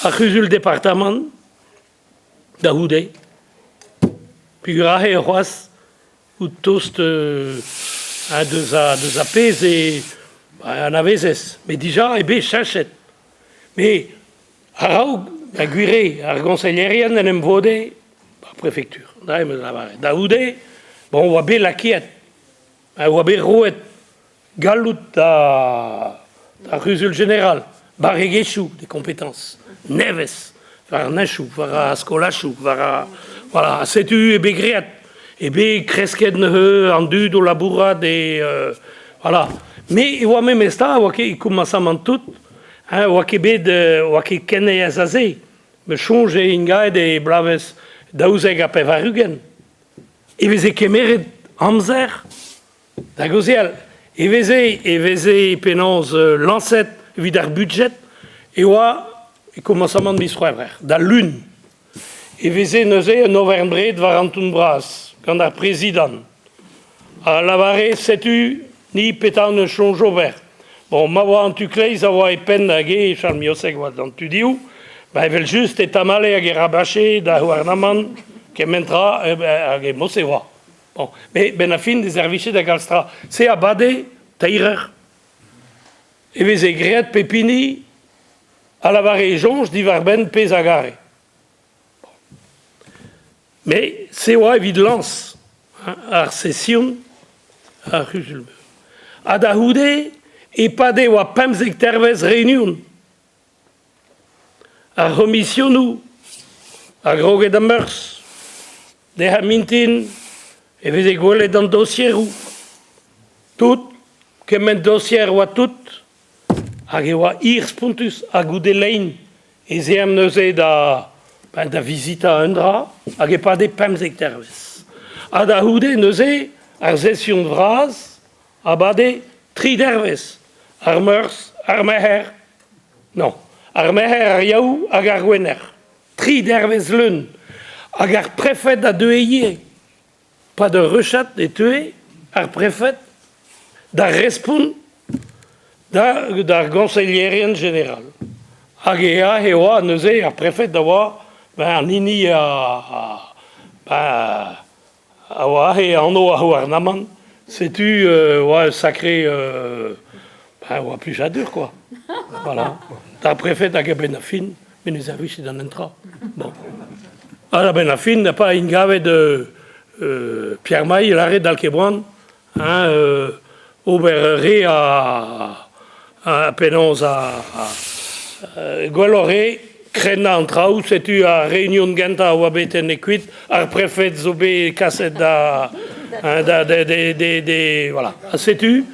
à le département d'Ahoudé, puis grâce à Roas, où tous de apaises et en avezes. Mais déjà, et bien, chachette. Mais, à Raoug, à Guiré, à Goncellerien, à Nemvodé, la préfecture. D'Ahoudé, bon, on voit bien la quiette. On voit bien Rouet, Galout, à Rusul général. Barreguechou, des compétences. Neves, vers Nechou, vers Scolachou, vers, voilà, Setu et Begriat. Et bien, Cresquet, Andu, de la bourrade, et voilà. Mais, il voit même ça, il commence à tout, il voit qu'il y a Azazé, mais change une guide et blaves, d'Auzeg à Pevarugen. Il faisait Kemered, Hamzer, d'Agoziel. Il faisait Pénance, Lancet, vidar budget, et il commence à m'en dans l'une. Il faisait un Auvergne de Varantoun Bras. Quand la présidente à la varée, sais-tu, ni pétant ne change au vert. Bon, ma voix en tuclé, ça va peine à gué, Charles Miosek, dans tu dis où, ben, il veut juste être amalé à guérabaché, d'Ahuarnaman, qui mettra à gué Mosewa. Bon, mais ben, à fin des services de Galstra, c'est à Badé, Taïrer, et les aigrettes Pépini, à la varée jonge, d'Ivarben, Pézagaré. Mais c'est évidence, à session, à Rusulbe. À Dahoudé, et pas des Pemzek Terves réunion. À Remissionou, à Grogue de Meurs, des Hamintin, et vous égouez dans le dossier où tout, que men dossier ou tout, à Gewa Irspuntus, à Goudelaine, et c'est amené da visita Andra, hag pas des Pemzek Terves. A Dahoudé, neuze, ar session vraz, a bade tri derves. Ar meurs, ar meher, non, ar meher ar yaou hag ar gwener. Tri derves leun, hag ar préfet da deueye. Pas de rechat de tué, ar préfet, d'ar respon, d'ar goncellerien général. Hag ea hewa neuze ar préfet d'avoir ben nini a et en eau à Ouarnaman, c'est-tu sacré ben plus j'adore quoi. Voilà. T'as préfet à Benafin, mais nous avons ici dans l'intra. Bon. À la Benafin n'a pas une gave de Pierre Maille, l'arrêt d'Alquebran, Auberré à Pénonce à Gualoré. Crena en traou, c'est-tu à Réunion de Ganta ou à Bétenequit, à préfet Zobé, cassette voilà. C'est-tu,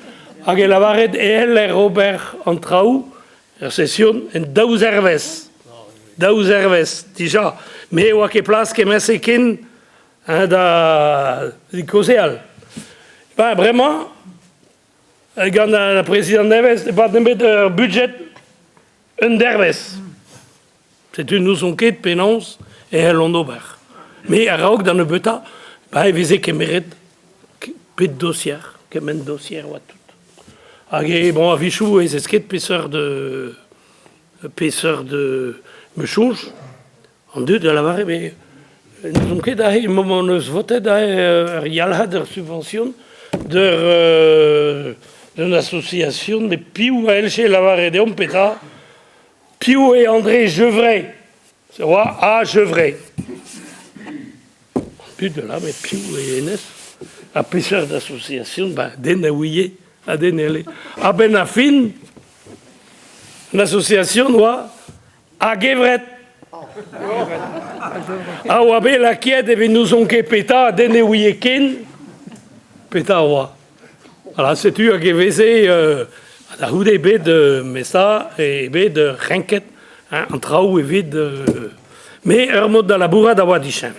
à Gelavared et elle, Robert en traou, session, en Daouzerves, déjà. Mais ou à quelle place que Messekin, da Coséal. Ben, vraiment, quand la présidente Neves, pas de mettre budget, un derves. C'est une nous enquête pénance et elle en aubert. Mais à Raouk dans le beta, bah il visait qu'elle mérite peu de dossiers, qu'elle mène dossier ou tout. Agé bon à Vichou et c'est ce qui est pêcheur de me change en deux de la varée mais nous enquête à un moment nous votait il y a là de subvention d'une association mais puis où elle chez la varée de Ompeta. Piou et André Gevray. C'est vrai, à Gevray. Plus de là, mais Piou et Enes, à pêcheur d'association, ben, Dénaouillé, à Dénélé. À Benafin, l'association, à Guévret. À Ouabé, la quiète, et nous ont péta, à Dénaouillé, Kin, péta, ouah. Voilà, c'est-tu à Guévézé, la roue des baies de Messa et baies de Renket, en traou et vide. Mais un mot dans la bourrade à Wadi Chevel.